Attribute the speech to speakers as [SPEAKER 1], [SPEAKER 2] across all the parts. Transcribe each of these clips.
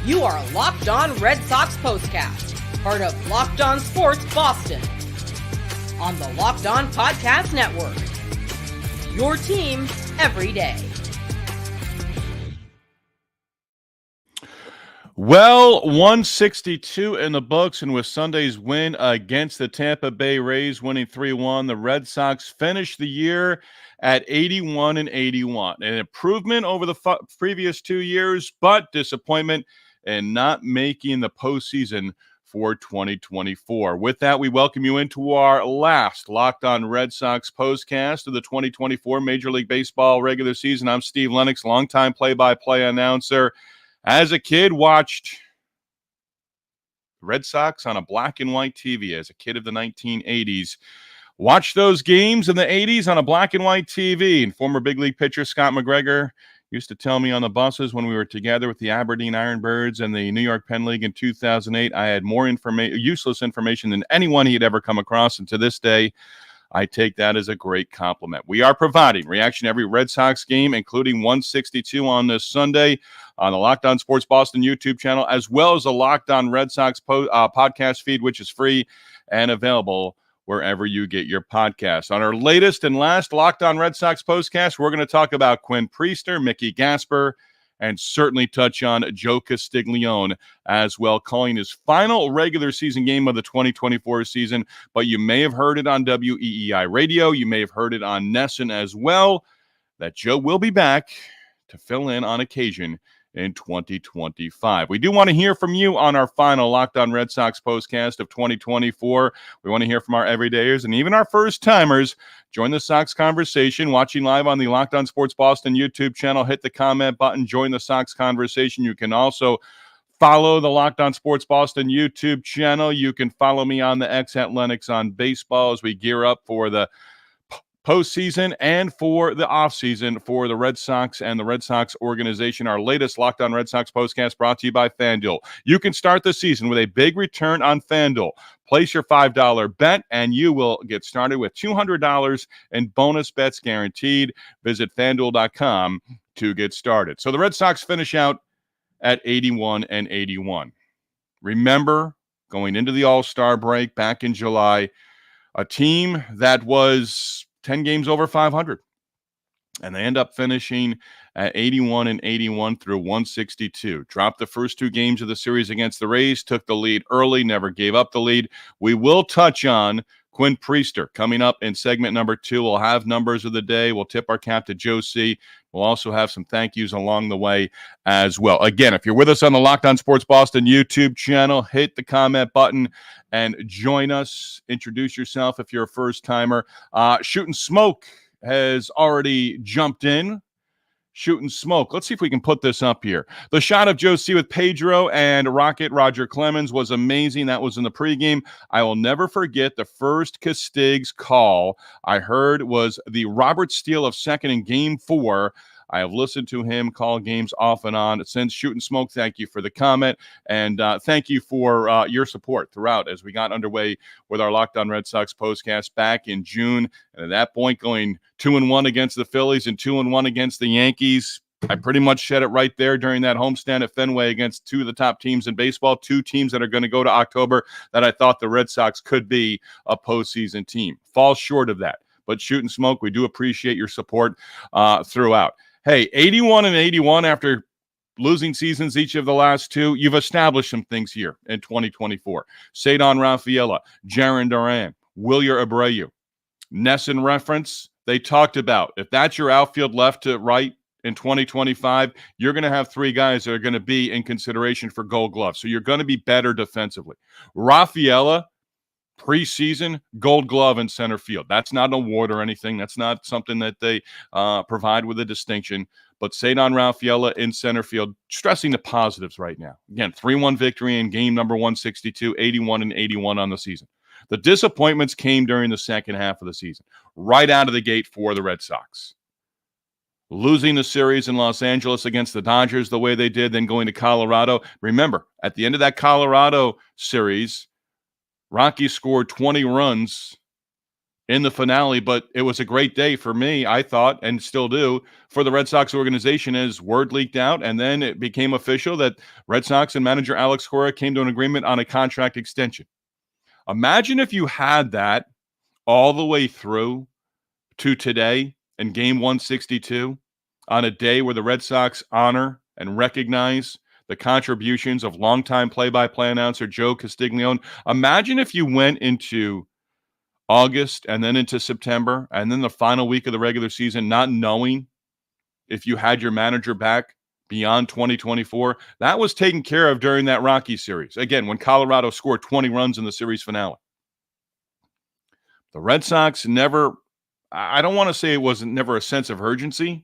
[SPEAKER 1] You are Locked On Red Sox Postcast, part of Locked On Sports Boston, on the Locked On Podcast Network. Your team every day.
[SPEAKER 2] Well, 162 in the books, and with Sunday's win against the Tampa Bay Rays, winning 3-1, the Red Sox finished the year at 81-81. An improvement over the previous 2 years, but disappointment in not making the postseason for 2024. With that, we welcome you into our last Locked On Red Sox postcast of the 2024 Major League Baseball regular season. I'm Steve Lennox, longtime play-by-play announcer. As a kid, watched Red Sox on a black and white TV as a kid of the 1980s. Watched those games in the 80s on a black and white TV. And former big league pitcher Scott McGregor used to tell me on the buses when we were together with the Aberdeen Ironbirds and the New York Penn League in 2008, I had more useless information than anyone he had ever come across. And to this day, I take that as a great compliment. We are providing reaction to every Red Sox game, including 162 on this Sunday on the Locked On Sports Boston YouTube channel, as well as the Locked On Red Sox podcast feed, which is free and available wherever you get your podcasts. On our latest and last Locked On Red Sox postcast, we're going to talk about Quinn Priester, Mickey Gasper, and certainly touch on Joe Castiglione as well, calling his final regular season game of the 2024 season. But you may have heard it on WEEI Radio. You may have heard it on Nesson as well, that Joe will be back to fill in on occasion in 2025. We do want to hear from you on our final Locked On Red Sox postcast of 2024. We want to hear from our everydayers and even our first-timers. Join the Sox conversation. Watching live on the Locked On Sports Boston YouTube channel, hit the comment button, join the Sox conversation. You can also follow the Locked On Sports Boston YouTube channel. You can follow me on the X at Lennox on baseball as we gear up for the postseason and for the offseason for the Red Sox and the Red Sox organization. Our latest Locked On Red Sox postcast brought to you by FanDuel. You can start the season with a big return on FanDuel. Place your $5 bet, and you will get started with $200 in bonus bets guaranteed. Visit FanDuel.com to get started. So the Red Sox finish out at 81-81. Remember, going into the All-Star break back in July, a team that was 10 games over 500. And they end up finishing at 81-81 through 162. Dropped the first 2 games of the series against the Rays, took the lead early, never gave up the lead. We will touch on Quinn Priester coming up in segment number 2. We'll have numbers of the day. We'll tip our cap to Joe C. We'll also have some thank yous along the way as well. Again, if you're with us on the Locked On Sports Boston YouTube channel, hit the comment button and join us. Introduce yourself if you're a first-timer. Shooting Smoke has already jumped in. Shooting Smoke. Let's see if we can put this up here. The shot of Joe C with Pedro and Rocket Roger Clemens was amazing. That was in the pregame. I will never forget the first Castigs call I heard was the Robert Steele of second in Game 4. I have listened to him call games off and on since. Shooting Smoke, thank you for the comment, and thank you for your support throughout as we got underway with our Locked On Red Sox postcast back in June. And at that point, going 2-1 against the Phillies and 2-1 against the Yankees, I pretty much said it right there during that homestand at Fenway against 2 of the top teams in baseball, 2 teams that are going to go to October, that I thought the Red Sox could be a postseason team. Fall short of that. But Shooting Smoke, we do appreciate your support throughout. Hey, 81-81 after losing seasons each of the last 2. You've established some things here in 2024. Cedar Rafaela, Jarren Duran, Wilyer Abreu. Nesson reference, they talked about if that's your outfield left to right in 2025, you're going to have 3 guys that are going to be in consideration for Gold Glove. So you're going to be better defensively. Rafaela, preseason, Gold Glove in center field. That's not an award or anything. That's not something that they provide with a distinction. But Cedar Rafaela in center field, stressing the positives right now. Again, 3-1 victory in game number 162, 81-81 on the season. The disappointments came during the second half of the season, right out of the gate for the Red Sox. Losing the series in Los Angeles against the Dodgers the way they did, then going to Colorado. Remember, at the end of that Colorado series, Rocky scored 20 runs in the finale, but it was a great day for me, I thought, and still do, for the Red Sox organization as word leaked out, and then it became official that Red Sox and manager Alex Cora came to an agreement on a contract extension. Imagine if you had that all the way through to today in game 162 on a day where the Red Sox honor and recognize the contributions of longtime play-by-play announcer Joe Castiglione. Imagine if you went into August and then into September and then the final week of the regular season not knowing if you had your manager back beyond 2024. That was taken care of during that Rockies series. Again, when Colorado scored 20 runs in the series finale. The Red Sox never, I don't want to say it was never a sense of urgency,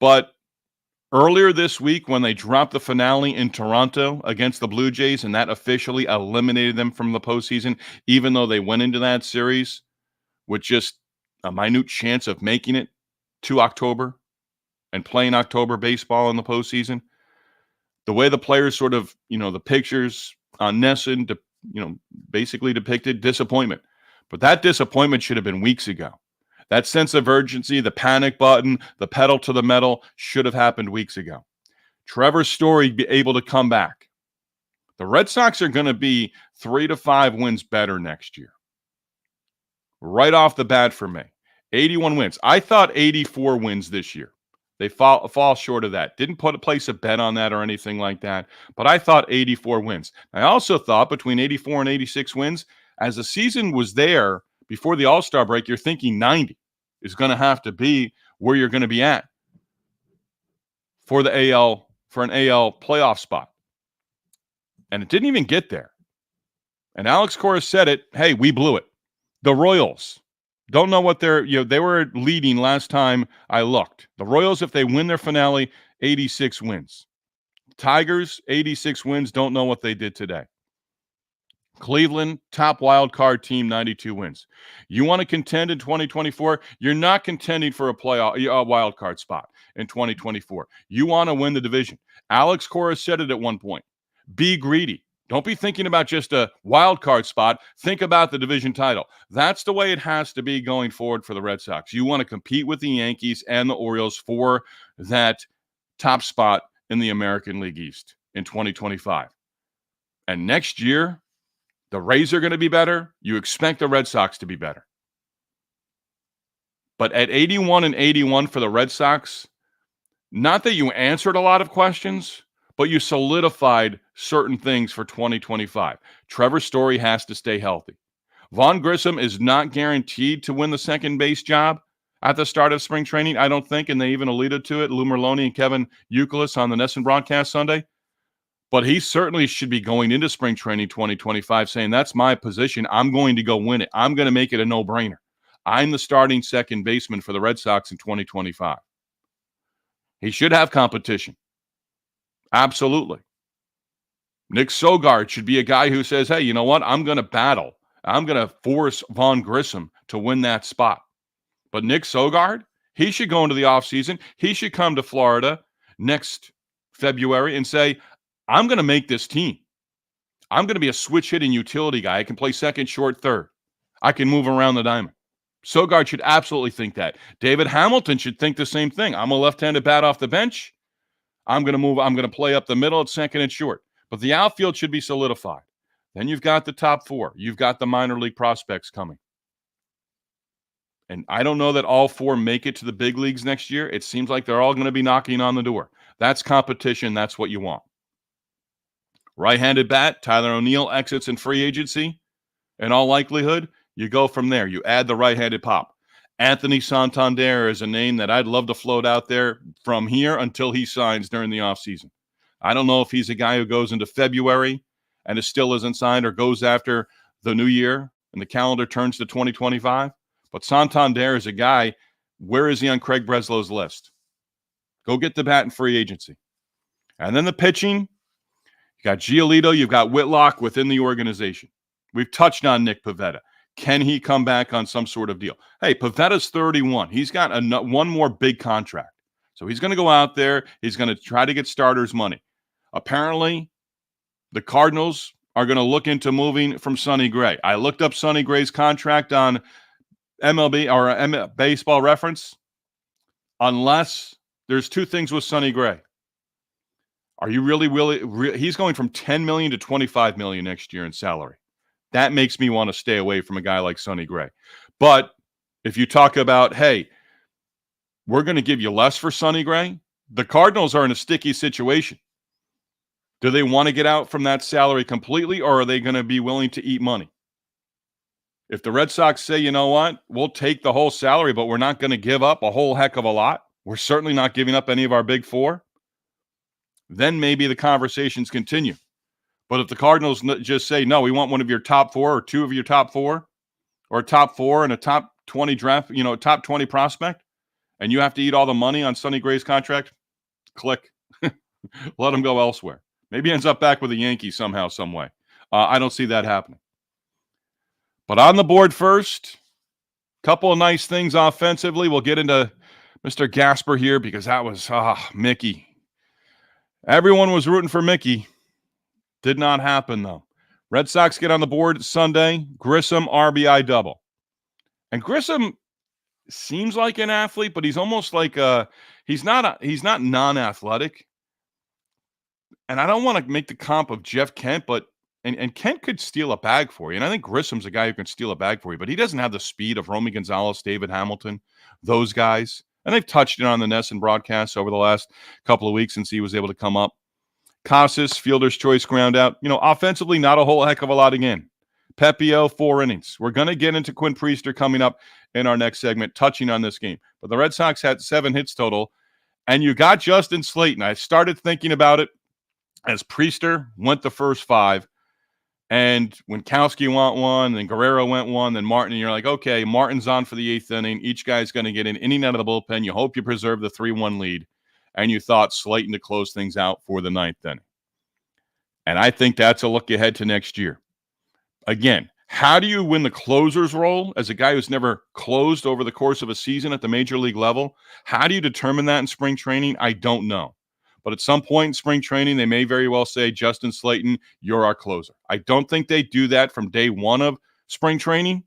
[SPEAKER 2] but earlier this week when they dropped the finale in Toronto against the Blue Jays and that officially eliminated them from the postseason, even though they went into that series with just a minute chance of making it to October and playing October baseball in the postseason, the way the players sort of, the pictures on NESN, basically depicted disappointment. But that disappointment should have been weeks ago. That sense of urgency, the panic button, the pedal to the metal should have happened weeks ago. Trevor Story be able to come back. The Red Sox are going to be 3 to 5 wins better next year. Right off the bat for me. 81 wins. I thought 84 wins this year. They fall short of that. Didn't place a bet on that or anything like that. But I thought 84 wins. I also thought between 84 and 86 wins, as the season was there before the All-Star break, you're thinking 90 is going to have to be where you're going to be at for the for an AL playoff spot. And it didn't even get there. And Alex Cora said it, hey, we blew it. The Royals don't know what they were leading last time I looked. The Royals, if they win their finale, 86 wins. Tigers, 86 wins, don't know what they did today. Cleveland, top wild card team, 92 wins. You want to contend in 2024? You're not contending for a wild card spot in 2024. You want to win the division. Alex Cora said it at one point. Be greedy. Don't be thinking about just a wild card spot. Think about the division title. That's the way it has to be going forward for the Red Sox. You want to compete with the Yankees and the Orioles for that top spot in the American League East in 2025. And next year, the Rays are going to be better. You expect the Red Sox to be better. But at 81 and 81 for the Red Sox, not that you answered a lot of questions, but you solidified certain things for 2025. Trevor Story has to stay healthy. Vaughn Grissom is not guaranteed to win the second base job at the start of spring training, I don't think, and they even alluded to it, Lou Merloni and Kevin Youkilis on the NESN broadcast Sunday. But he certainly should be going into spring training 2025 saying, that's my position. I'm going to go win it. I'm going to make it a no-brainer. I'm the starting second baseman for the Red Sox in 2025. He should have competition. Absolutely. Nick Sogard should be a guy who says, hey, you know what? I'm going to battle. I'm going to force Vaughn Grissom to win that spot. But Nick Sogard, he should go into the offseason. He should come to Florida next February and say, I'm going to make this team. I'm going to be a switch-hitting utility guy. I can play second, short, third. I can move around the diamond. Sogard should absolutely think that. David Hamilton should think the same thing. I'm a left-handed bat off the bench. I'm going to move. I'm going to play up the middle at second and short. But the outfield should be solidified. Then you've got the top four. You've got the minor league prospects coming. And I don't know that all four make it to the big leagues next year. It seems like they're all going to be knocking on the door. That's competition. That's what you want. Right-handed bat, Tyler O'Neill exits in free agency. In all likelihood, you go from there. You add the right-handed pop. Anthony Santander is a name that I'd love to float out there from here until he signs during the offseason. I don't know if he's a guy who goes into February and still isn't signed or goes after the new year and the calendar turns to 2025. But Santander is a guy, where is he on Craig Breslow's list? Go get the bat in free agency. And then the pitching, you got Giolito, you've got Whitlock within the organization. We've touched on Nick Pivetta. Can he come back on some sort of deal? Hey, Pavetta's 31. He's got one more big contract. So he's going to go out there. He's going to try to get starters money. Apparently, the Cardinals are going to look into moving from Sonny Gray. I looked up Sonny Gray's contract on MLB or baseball reference, unless there's two things with Sonny Gray. Are you really he's going from $10 million to $25 million next year in salary. That makes me want to stay away from a guy like Sonny Gray. But if you talk about, hey, we're going to give you less for Sonny Gray, the Cardinals are in a sticky situation. Do they want to get out from that salary completely, or are they going to be willing to eat money? If the Red Sox say, you know what, we'll take the whole salary, but we're not going to give up a whole heck of a lot, we're certainly not giving up any of our big four, then maybe the conversations continue. But if the Cardinals just say, no, we want one of your top four or two of your top four, or a top four and a top 20 draft, top 20 prospect, and you have to eat all the money on Sonny Gray's contract, click. Let him go elsewhere. Maybe he ends up back with the Yankees somehow, some way. I don't see that happening. But on the board first, couple of nice things offensively. We'll get into Mr. Gasper here because that was Mickey. Everyone was rooting for Mickey. Did not happen, though. Red Sox get on the board Sunday. Grissom, RBI double. And Grissom seems like an athlete, but he's almost like he's not non-athletic. And I don't want to make the comp of Jeff Kent, but and Kent could steal a bag for you. And I think Grissom's a guy who can steal a bag for you, but he doesn't have the speed of Romy Gonzalez, David Hamilton, those guys. And they've touched it on the NESN broadcasts over the last couple of weeks since he was able to come up. Casas, fielder's choice ground out. Offensively, not a whole heck of a lot again. Pepio, 4 innings. We're going to get into Quinn Priester coming up in our next segment, touching on this game. But the Red Sox had 7 hits total, and you got Justin Slayton. I started thinking about it as Priester went the first 5, and Winkowski went 1, then Guerrero went 1, then Martin, and you're like, okay, Martin's on for the 8th inning. Each guy's going to get an inning out of the bullpen. You hope you preserve the 3-1 lead. And you thought Slayton to close things out for the 9th inning. And I think that's a look ahead to next year. Again, how do you win the closer's role as a guy who's never closed over the course of a season at the major league level? How do you determine that in spring training? I don't know. But at some point in spring training, they may very well say, Justin Slayton, you're our closer. I don't think they do that from day one of spring training,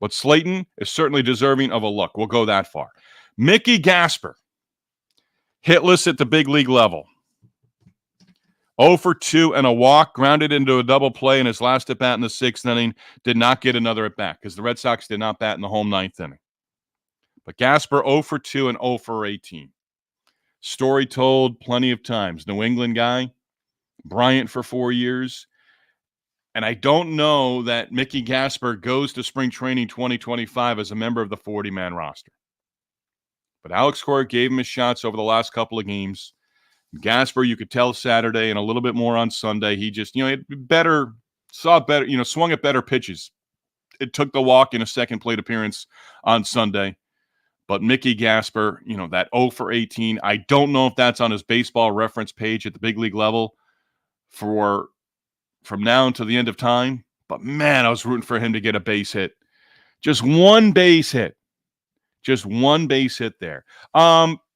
[SPEAKER 2] but Slayton is certainly deserving of a look. We'll go that far. Mickey Gasper. Hitless at the big league level. 0 for 2 and a walk, grounded into a double play in his last at-bat in the 6th inning. Did not get another at-bat because the Red Sox did not bat in the home 9th inning. But Gasper 0 for 2 and 0 for 18. Story told plenty of times. New England guy, Bryant for 4 years. And I don't know that Mickey Gasper goes to spring training 2025 as a member of the 40-man roster. But Alex Cora gave him his shots over the last couple of games. Gasper, you could tell Saturday and a little bit more on Sunday. He just, swung at better pitches. It took the walk in a second plate appearance on Sunday. But Mickey Gasper, that 0 for 18, I don't know if that's on his baseball reference page at the big league level from now until the end of time. But man, I was rooting for him to get a base hit. Just one base hit. Just one base hit there.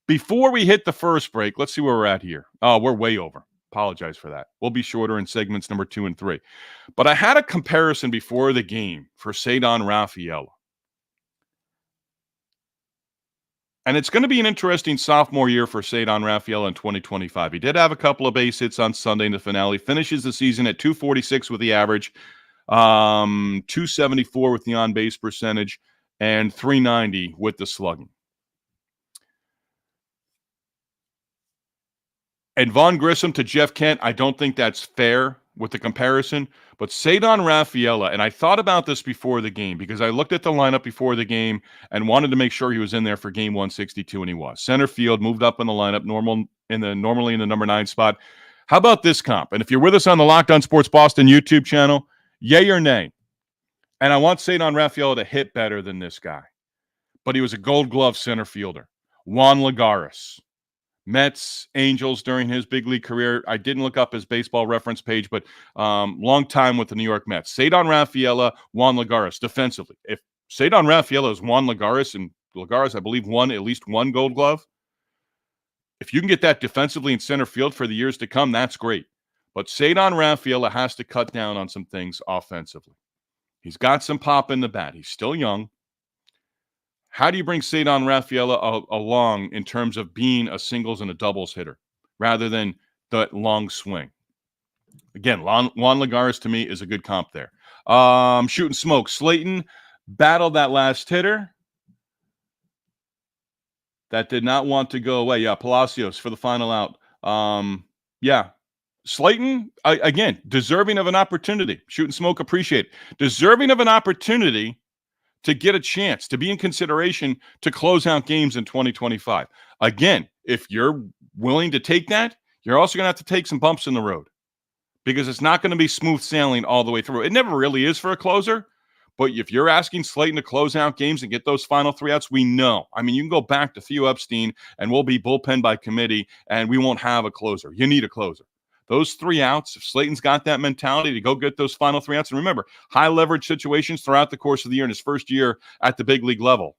[SPEAKER 2] Before we hit the first break, let's see where we're at here. Oh, we're way over. Apologize for that. We'll be shorter in segments number 2 and 3. But I had a comparison before the game for Ceddanne Rafaela. And it's going to be an interesting sophomore year for Ceddanne Rafaela in 2025. He did have a couple of base hits on Sunday in the finale. Finishes the season at 246 with the average, 274 with the on-base percentage, and 390 with the slugging. And Vaughn Grissom to Jeff Kent, I don't think that's fair with the comparison. But Ceddanne Rafaela, and I thought about this before the game because I looked at the lineup before the game and wanted to make sure he was in there for game 162, and he was. Center field, moved up in the lineup, normally in the number 9 spot. How about this comp? And if you're with us on the Locked On Sports Boston YouTube channel, yay or nay? And I want Ceddanne Rafaela to hit better than this guy. But he was a Gold Glove center fielder. Juan Lagares. Mets, Angels during his big league career. I didn't look up his baseball reference page, but long time with the New York Mets. Ceddanne Rafaela, Juan Lagares defensively. If Ceddanne Rafaela is Juan Lagares, and Lagares, I believe, won at least one Gold Glove, if you can get that defensively in center field for the years to come, that's great. But Ceddanne Rafaela has to cut down on some things offensively. He's got some pop in the bat. He's still young. How do you bring Cedar Rafaela along in terms of being a singles and a doubles hitter rather than the long swing? Again, Juan Lagares to me is a good comp there. Shooting smoke. Slayton battled that last hitter. That did not want to go away. Yeah, Palacios for the final out. Yeah. Slayton, again, deserving of an opportunity. Shooting smoke, appreciate it. Deserving of an opportunity to get a chance, to be in consideration to close out games in 2025. Again, if you're willing to take that, you're also going to have to take some bumps in the road because it's not going to be smooth sailing all the way through. It never really is for a closer, but if you're asking Slayton to close out games and get those final 3 outs, we know. I mean, you can go back to Theo Epstein and we'll be bullpen by committee and we won't have a closer. You need a closer. Those 3 outs, if Slayton's got that mentality to go get those final 3 outs, and remember, high leverage situations throughout the course of the year in his first year at the big league level.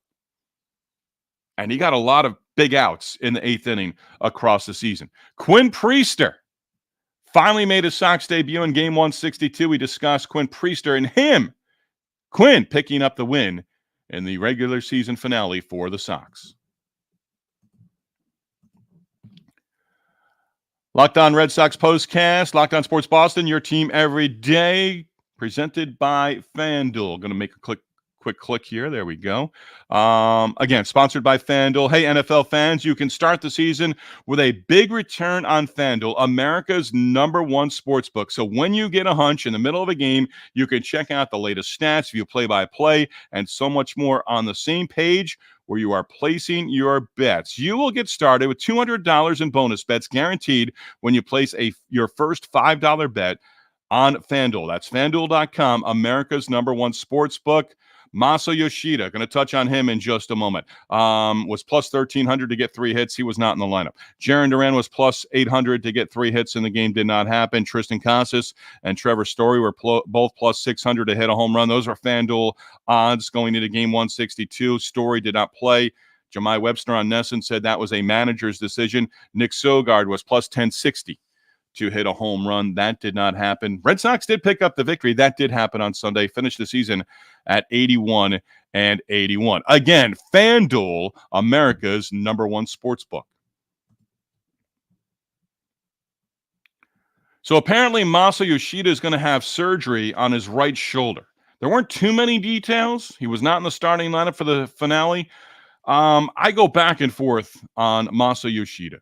[SPEAKER 2] And he got a lot of big outs in the 8th inning across the season. Quinn Priester finally made his Sox debut in game 162. We discussed Quinn Priester and Quinn picking up the win in the regular season finale for the Sox. Locked On Red Sox postcast, Locked On Sports Boston, your team every day, presented by FanDuel. Going to make a quick click here. There we go. Again, sponsored by FanDuel. Hey, NFL fans, you can start the season with a big return on FanDuel, America's #1 sportsbook. So when you get a hunch in the middle of a game, you can check out the latest stats, view play-by-play, and so much more on the same page where you are placing your bets. You will get started with $200 in bonus bets guaranteed when you place your first $5 bet on FanDuel. That's FanDuel.com, America's #1 sportsbook. Masa Yoshida, going to touch on him in just a moment, was plus 1,300 to get 3 hits. He was not in the lineup. Jarren Duran was plus 800 to get 3 hits in the game. Did not happen. Triston Casas and Trevor Story were both plus 600 to hit a home run. Those are FanDuel odds going into game 162. Story did not play. Jemai Webster on Nesson said that was a manager's decision. Nick Sogard was plus 1060 to hit a home run. That did not happen. Red Sox did pick up the victory. That did happen on Sunday. Finished the season at 81-81. Again, FanDuel, America's #1 sportsbook. So apparently Masa Yoshida is going to have surgery on his right shoulder. There weren't too many details. He was not in the starting lineup for the finale. I go back and forth on Masa Yoshida.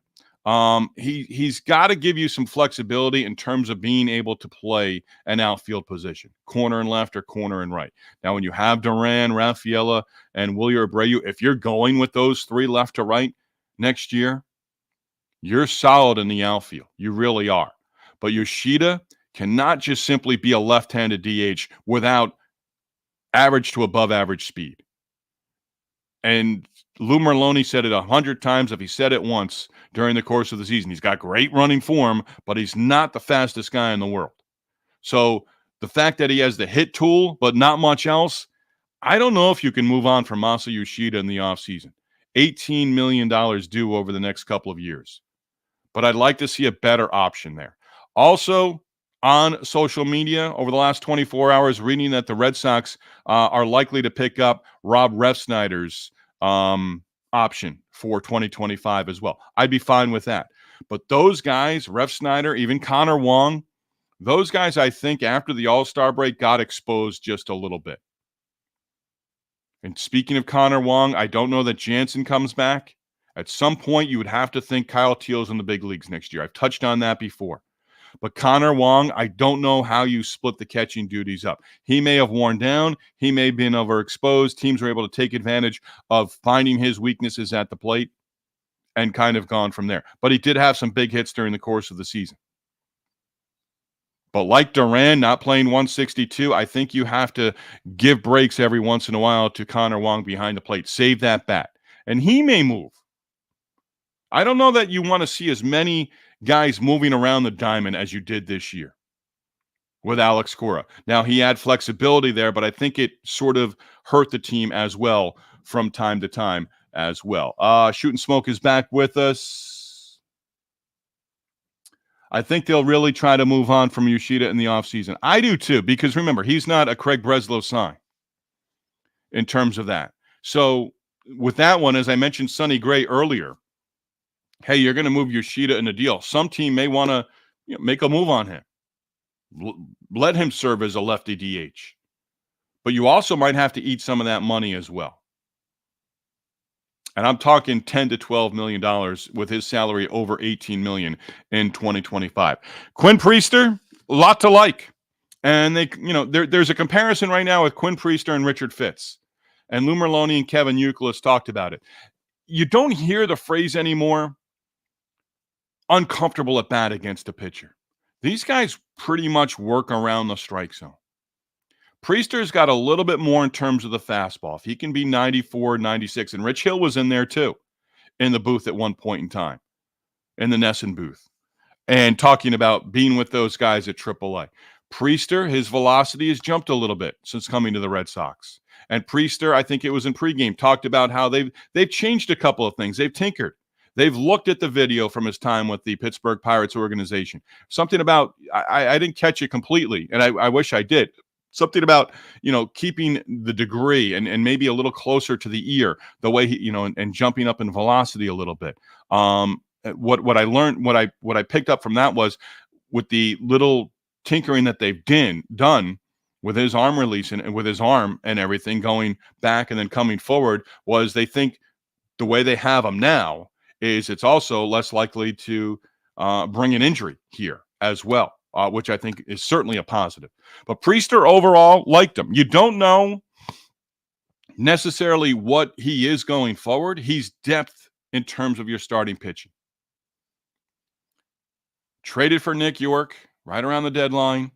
[SPEAKER 2] He's got to give you some flexibility in terms of being able to play an outfield position, corner and left or corner and right. Now, when you have Duran, Rafaela, and Wilyer Abreu, if you're going with those 3 left to right next year, you're solid in the outfield. You really are. But Yoshida cannot just simply be a left-handed DH without average to above average speed. And Lou Merloni said it 100 times if he said it once during the course of the season. He's got great running form, but he's not the fastest guy in the world. So the fact that he has the hit tool, but not much else, I don't know if you can move on from Masa Yoshida in the offseason. $18 million due over the next couple of years. But I'd like to see a better option there. Also, on social media over the last 24 hours, reading that the Red Sox are likely to pick up Rob Refsnyder's option for 2025 as well. I'd be fine with that. But those guys, Refsnyder, even Connor Wong, those guys, I think, after the All-Star break, got exposed just a little bit. And speaking of Connor Wong, I don't know that Jansen comes back. At some point, you would have to think Kyle Teal's in the big leagues next year. I've touched on that before. But Connor Wong, I don't know how you split the catching duties up. He may have worn down. He may have been overexposed. Teams were able to take advantage of finding his weaknesses at the plate and kind of gone from there. But he did have some big hits during the course of the season. But like Duran, not playing 162, I think you have to give breaks every once in a while to Connor Wong behind the plate. Save that bat. And he may move. I don't know that you want to see as many guys moving around the diamond as you did this year with Alex Cora. Now, he had flexibility there, but I think it sort of hurt the team as well from time to time as well. Shooting Smoke is back with us. I think they'll really try to move on from Yoshida in the offseason. I do too, because remember, he's not a Craig Breslow sign in terms of that. So with that one, as I mentioned Sonny Gray earlier, hey, you're going to move Yoshida in a deal. Some team may want to make a move on him. Let him serve as a lefty DH. But you also might have to eat some of that money as well. And I'm talking $10 to $12 million with his salary over $18 million in 2025. Quinn Priester, a lot to like. And there's a comparison right now with Quinn Priester and Richard Fitz. And Lou Merloni and Kevin Youkilis talked about it. You don't hear the phrase anymore, uncomfortable at bat against a pitcher. These guys pretty much work around the strike zone. Priester's got a little bit more in terms of the fastball. If he can be 94, 96, and Rich Hill was in there too, in the booth at one point in time, in the Nesson booth, and talking about being with those guys at AAA. Priester, his velocity has jumped a little bit since coming to the Red Sox. And Priester, I think it was in pregame, talked about how they've changed a couple of things. They've tinkered. They've looked at the video from his time with the Pittsburgh Pirates organization. Something about, I didn't catch it completely, and I wish I did. Something about, keeping the degree and maybe a little closer to the ear, the way he, and jumping up in velocity a little bit. What I learned, what I picked up from that was with the little tinkering that they've done with his arm release and with his arm and everything going back and then coming forward, was they think the way they have him now is it's also less likely to bring an injury here as well, which I think is certainly a positive. But Priester overall liked him. You don't know necessarily what he is going forward. He's depth in terms of your starting pitching. Traded for Nick York right around the deadline.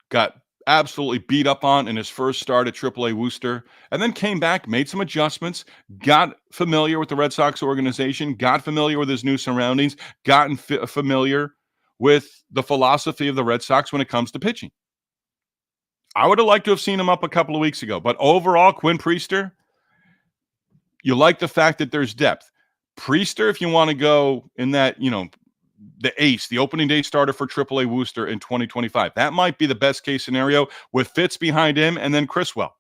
[SPEAKER 2] Got absolutely beat up on in his first start at AAA Worcester, and then came back, made some adjustments, got familiar with the Red Sox organization, got familiar with his new surroundings, gotten familiar with the philosophy of the Red Sox when it comes to pitching. I would have liked to have seen him up a couple of weeks ago, but overall, Quinn Priester, you like the fact that there's depth. Priester, if you want to go in that, the ace, the opening day starter for AAA Worcester in 2025. That might be the best case scenario with Fitz behind him and then Criswell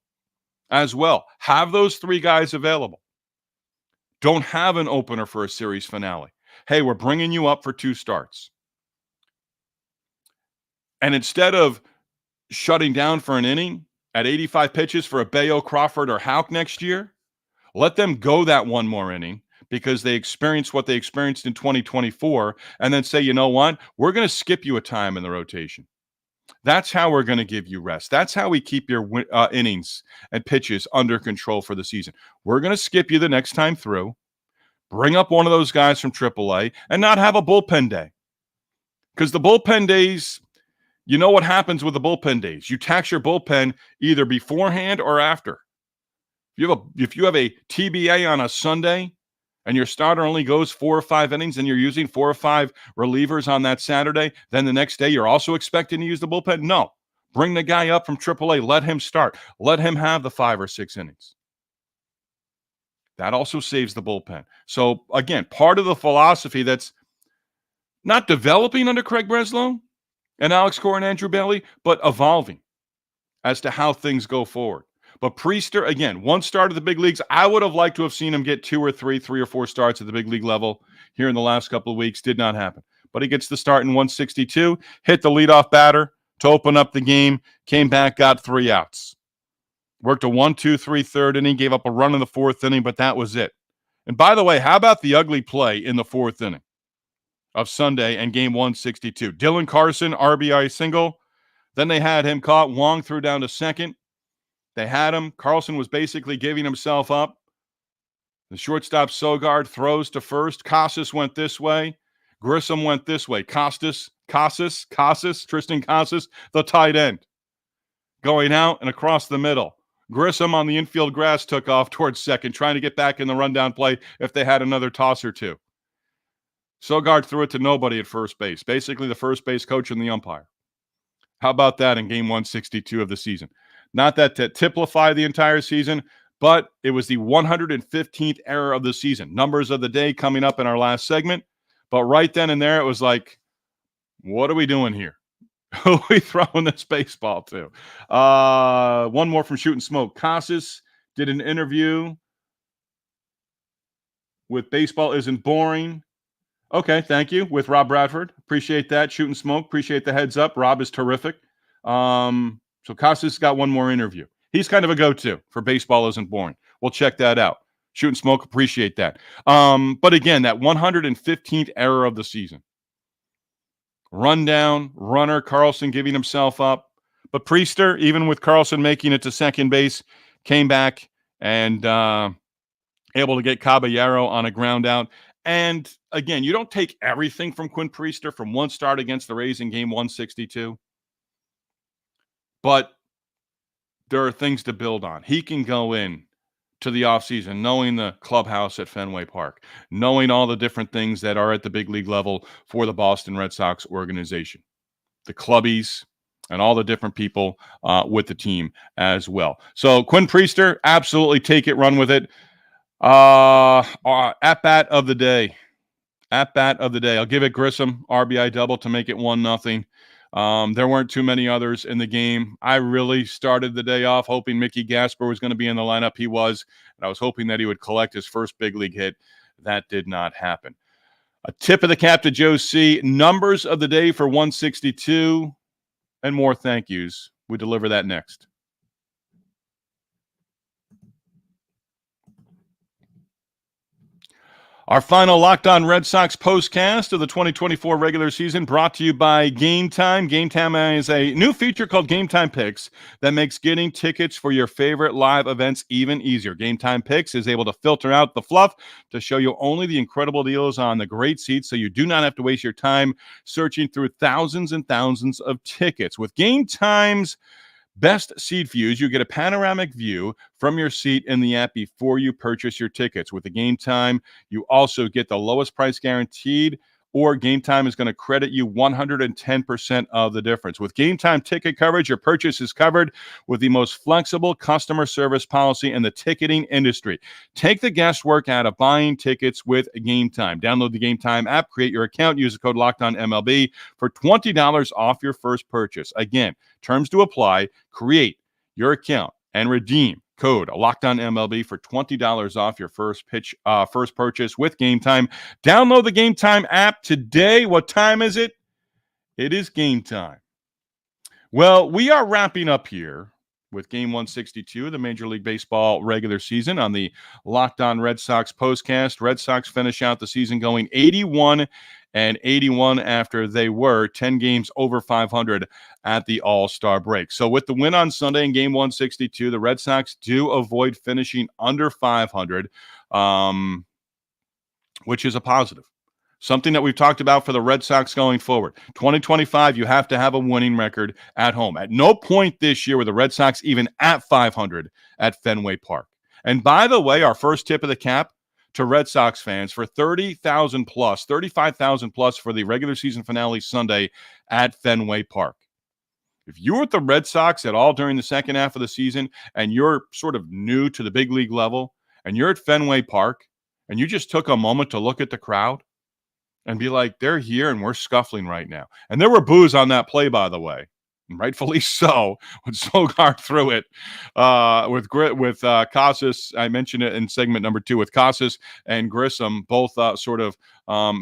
[SPEAKER 2] as well. Have those three guys available. Don't have an opener for a series finale. Hey, we're bringing you up for 2 starts. And instead of shutting down for an inning at 85 pitches for a Bayo, Crawford, or Houck next year, let them go that one more inning, because they experienced what they experienced in 2024, and then say, you know what? We're going to skip you a time in the rotation. That's how we're going to give you rest. That's how we keep your innings and pitches under control for the season. We're going to skip you the next time through, bring up one of those guys from AAA, and not have a bullpen day. Because the bullpen days, you know what happens with the bullpen days. You tax your bullpen either beforehand or after. If you have a TBA on a Sunday, and your starter only goes 4 or 5 innings, and you're using 4 or 5 relievers on that Saturday, then the next day you're also expecting to use the bullpen? No. Bring the guy up from AAA. Let him start. Let him have the 5 or 6 innings. That also saves the bullpen. So, again, part of the philosophy that's not developing under Craig Breslow and Alex Cora and Andrew Bailey, but evolving as to how things go forward. But Priester, again, 1 start at the big leagues. I would have liked to have seen him get 3 or 4 starts at the big league level here in the last couple of weeks. Did not happen. But he gets the start in 162, hit the leadoff batter to open up the game, came back, got 3 outs. Worked a 1-2-3 third inning, gave up a run in the 4th inning, but that was it. And by the way, how about the ugly play in the 4th inning of Sunday and game 162? Dylan Carlson, RBI single. Then they had him caught. Wong threw down to second. They had him. Carlson was basically giving himself up. The shortstop Sogard throws to first. Casas went this way. Grissom went this way. Casas, Triston Casas, the tight end, going out and across the middle. Grissom on the infield grass took off towards second, trying to get back in the rundown play if they had another toss or two. Sogard threw it to nobody at first base, basically the first base coach and the umpire. How about that in game 162 of the season? Not that to typify the entire season, but it was the 115th error of the season. Numbers of the day coming up in our last segment. But right then and there, it was like, what are we doing here? Who are we throwing this baseball to? One more from Shooting Smoke. Casas did an interview with Baseball Isn't Boring. Okay, thank you. With Rob Bradford. Appreciate that. Shooting Smoke. Appreciate the heads up. Rob is terrific. So Casas got one more interview. He's kind of a go-to for Baseball Isn't Boring. We'll check that out. Shooting Smoke, appreciate that. But again, that 115th error of the season. Rundown, runner, Carlson giving himself up. But Priester, even with Carlson making it to second base, came back and able to get Caballero on a ground out. And again, you don't take everything from Quinn Priester from one start against the Rays in game 162. But there are things to build on. He can go in to the offseason knowing the clubhouse at Fenway Park, knowing all the different things that are at the big league level for the Boston Red Sox organization, the clubbies, and all the different people with the team as well. So Quinn Priester, absolutely take it, run with it. At-bat of the day. At-bat of the day. I'll give it Grissom, RBI double to make it 1-0. There weren't too many others in the game. I really started the day off hoping Mickey Gasper was going to be in the lineup. He was, and I was hoping that he would collect his first big league hit. That did not happen. A tip of the cap to Joe C. Numbers of the day for 162 and more thank yous. We deliver that next. Our final Locked On Red Sox postcast of the 2024 regular season brought to you by Game Time. Game Time is a new feature called Game Time Picks that makes getting tickets for your favorite live events even easier. Game Time Picks is able to filter out the fluff to show you only the incredible deals on the great seats so you do not have to waste your time searching through thousands and thousands of tickets. With Game Time's best seat views, you get a panoramic view from your seat in the app before you purchase your tickets. With the Game Time, you also get the lowest price guaranteed, or Game Time is going to credit you 110% of the difference. With Game Time ticket coverage, your purchase is covered with the most flexible customer service policy in the ticketing industry. Take the guesswork out of buying tickets with Game Time. Download the Game Time app, create your account, use the code LOCKEDONMLB for $20 off your first purchase. Again, terms to apply. Create your account and redeem code LOCKEDONMLB for $20 off your first purchase with Game Time. Download the Game Time app today. What time is it? It is game time. Well, we are wrapping up here with Game 162 of the Major League Baseball regular season on the Locked On Red Sox postcast. Red Sox finish out the season going 81-81 after they were 10 games over 500 at the All-Star break. So with the win on Sunday in Game 162, the Red Sox do avoid finishing under 500, which is a positive. Something that we've talked about for the Red Sox going forward. 2025, you have to have a winning record at home. At no point this year were the Red Sox even at 500 at Fenway Park. And by the way, our first tip of the cap to Red Sox fans for 30,000 plus, 35,000 plus for the regular season finale Sunday at Fenway Park. If you're with the Red Sox at all during the second half of the season and you're sort of new to the big league level and you're at Fenway Park and you just took a moment to look at the crowd and be like, they're here and we're scuffling right now. And there were boos on that play, by the way. And rightfully so, when Sogard threw it with Casas. I mentioned it in segment number 2 with Casas and Grissom, both sort of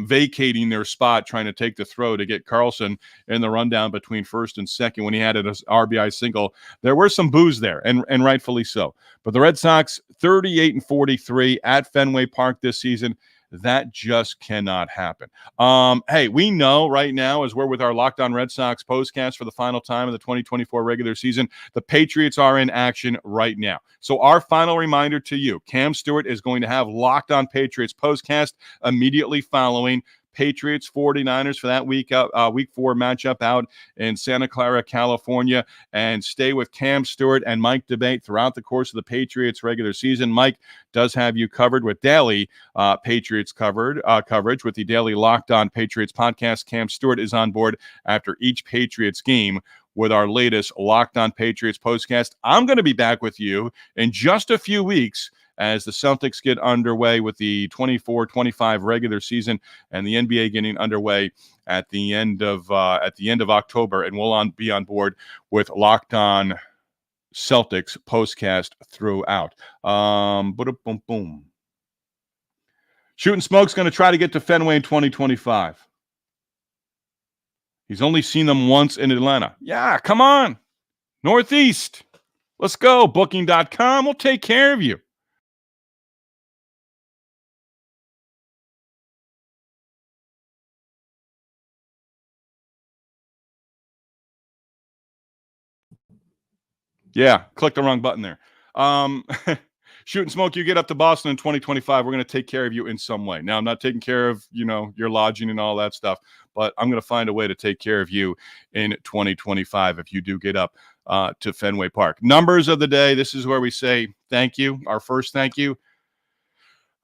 [SPEAKER 2] vacating their spot, trying to take the throw to get Carlson in the rundown between first and second when he had an RBI single. There were some boos there, and rightfully so. But the Red Sox, 38-43 at Fenway Park this season. That just cannot happen. Hey, we know right now, as we're with our Locked On Red Sox postcast for the final time of the 2024 regular season, the Patriots are in action right now. So our final reminder to you, Cam Stewart is going to have Locked On Patriots postcast immediately following Patriots 49ers for that week 4 matchup out in Santa Clara, California. And stay with Cam Stewart and Mike Debate throughout the course of the Patriots regular season. Mike does have you covered with daily Patriots coverage with the daily Locked On Patriots podcast. Cam Stewart is on board after each Patriots game with our latest Locked On Patriots postcast. I'm going to be back with you in just a few weeks as the Celtics get underway with the 24-25 regular season and the NBA getting underway at the end of October, and we'll be on board with Locked On Celtics postcast throughout. Boom. Shooting Smoke's going to try to get to Fenway in 2025. He's only seen them once in Atlanta. Yeah, come on. Northeast. Let's go. Booking.com will take care of you. Yeah, click the wrong button there. Shooting Smoke, you get up to Boston in 2025. We're going to take care of you in some way. Now, I'm not taking care of, your lodging and all that stuff, but I'm going to find a way to take care of you in 2025 if you do get up to Fenway Park. Numbers of the day. This is where we say thank you. Our first thank you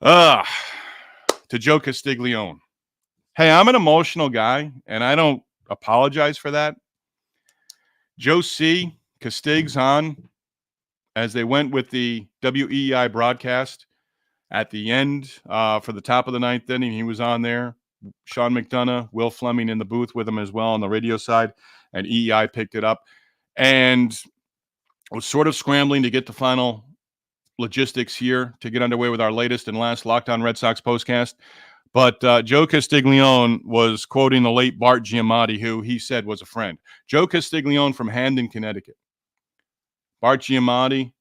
[SPEAKER 2] to Joe Castiglione. Hey, I'm an emotional guy, and I don't apologize for that. Joe C. Castigs on as they went with the WEI broadcast at the end for the top of the ninth inning. He was on there. Sean McDonough, Will Fleming in the booth with him as well on the radio side, and EEI picked it up and was sort of scrambling to get the final logistics here to get underway with our latest and last Locked On Red Sox postcast. But Joe Castiglione was quoting the late Bart Giamatti, who he said was a friend. Joe Castiglione from Hamden, Connecticut. Bart Giamatti,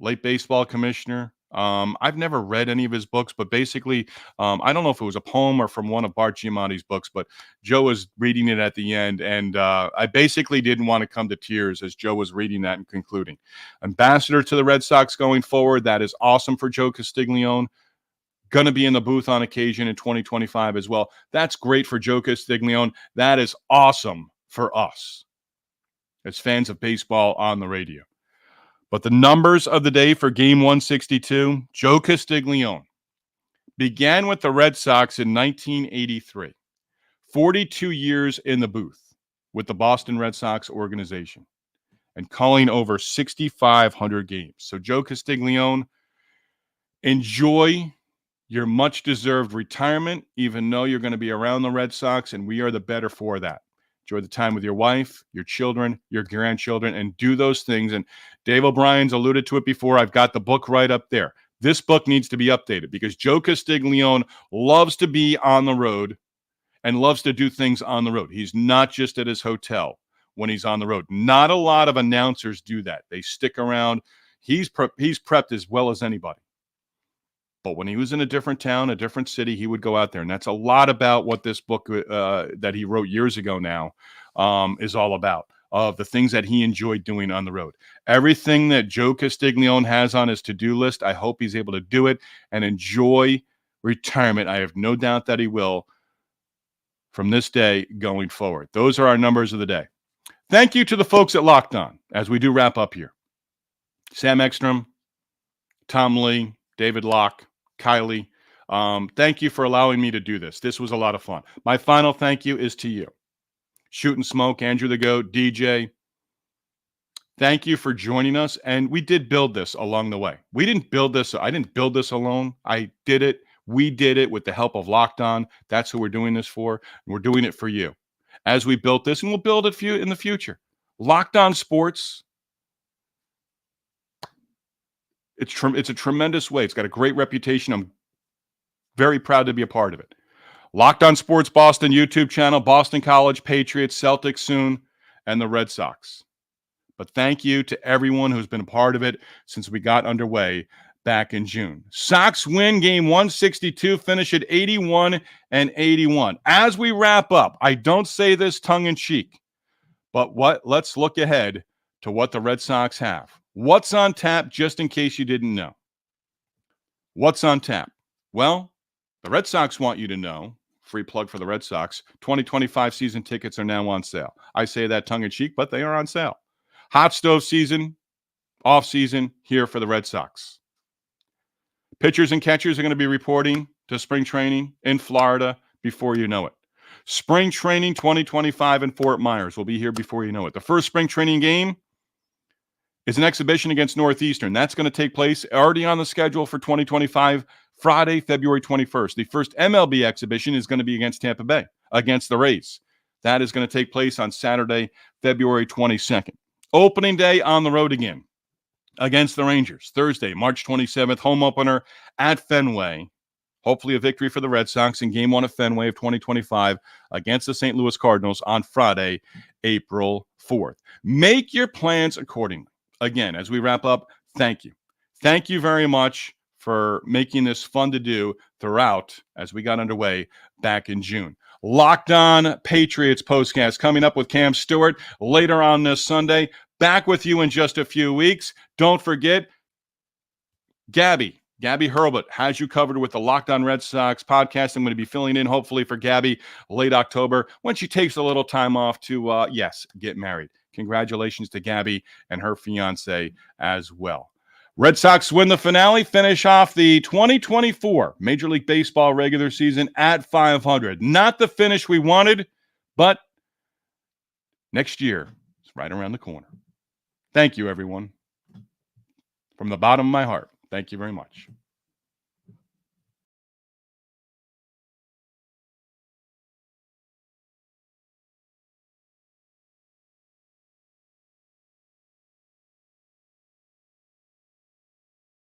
[SPEAKER 2] late baseball commissioner. I've never read any of his books, but basically, I don't know if it was a poem or from one of Bart Giamatti's books, but Joe was reading it at the end, and I basically didn't want to come to tears as Joe was reading that and concluding. Ambassador to the Red Sox going forward. That is awesome for Joe Castiglione. Going to be in the booth on occasion in 2025 as well. That's great for Joe Castiglione. That is awesome for us as fans of baseball on the radio. But the numbers of the day for Game 162, Joe Castiglione began with the Red Sox in 1983. 42 years in the booth with the Boston Red Sox organization and calling over 6,500 games. So Joe Castiglione, enjoy your much-deserved retirement, even though you're going to be around the Red Sox, and we are the better for that. Enjoy the time with your wife, your children, your grandchildren, and do those things. And Dave O'Brien's alluded to it before. I've got the book right up there. This book needs to be updated because Joe Castiglione loves to be on the road and loves to do things on the road. He's not just at his hotel when he's on the road. Not a lot of announcers do that. They stick around. He's prepped as well as anybody. But when he was in a different town, a different city, he would go out there. And that's a lot about what this book that he wrote years ago now is all about, of the things that he enjoyed doing on the road. Everything that Joe Castiglione has on his to-do list, I hope he's able to do it and enjoy retirement. I have no doubt that he will from this day going forward. Those are our numbers of the day. Thank you to the folks at Locked On as we do wrap up here. Sam Ekstrom, Tom Lee, David Locke, Kylie, thank you for allowing me to do this. This was a lot of fun. My final thank you is to you. Shooting Smoke, Andrew the Goat, DJ. Thank you for joining us. And we did build this along the way. We didn't build this. I didn't build this alone. I did it. We did it with the help of Locked On. That's who we're doing this for. We're doing it for you. As we built this, and we'll build it for you in the future. Locked On Sports. It's a tremendous way. It's got a great reputation. I'm very proud to be a part of it. Locked On Sports Boston YouTube channel, Boston College, Patriots, Celtics soon, and the Red Sox. But thank you to everyone who's been a part of it since we got underway back in June. Sox win Game 162, finish at 81-81. As we wrap up, I don't say this tongue-in-cheek, but let's look ahead to what the Red Sox have. What's on tap, just in case you didn't know? What's on tap? Well, the Red Sox want you to know, free plug for the Red Sox, 2025 season tickets are now on sale. I say that tongue-in-cheek, but they are on sale. Hot stove season, off season, here for the Red Sox. Pitchers and catchers are going to be reporting to spring training in Florida before you know it. Spring training 2025 in Fort Myers will be here before you know it. The first spring training game is an exhibition against Northeastern. That's going to take place already on the schedule for 2025, Friday, February 21st. The first MLB exhibition is going to be against Tampa Bay, against the Rays. That is going to take place on Saturday, February 22nd. Opening day on the road again against the Rangers. Thursday, March 27th, home opener at Fenway hopefully a victory for the Red Sox in Game 1 of Fenway of 2025 against the St. Louis Cardinals on Friday, April 4th. Make your plans accordingly. Again, as we wrap up, thank you. Thank you very much for making this fun to do throughout as we got underway back in June. Locked On Patriots postcast coming up with Cam Stewart later on this Sunday. Back with you in just a few weeks. Don't forget, Gabby Hurlbut has you covered with the Locked On Red Sox podcast. I'm going to be filling in hopefully for Gabby late October when she takes a little time off to, get married. Congratulations to Gabby and her fiance as well. Red Sox win the finale, finish off the 2024 Major League Baseball regular season at 500. Not the finish we wanted, but next year is right around the corner. Thank you, everyone. From the bottom of my heart, thank you very much.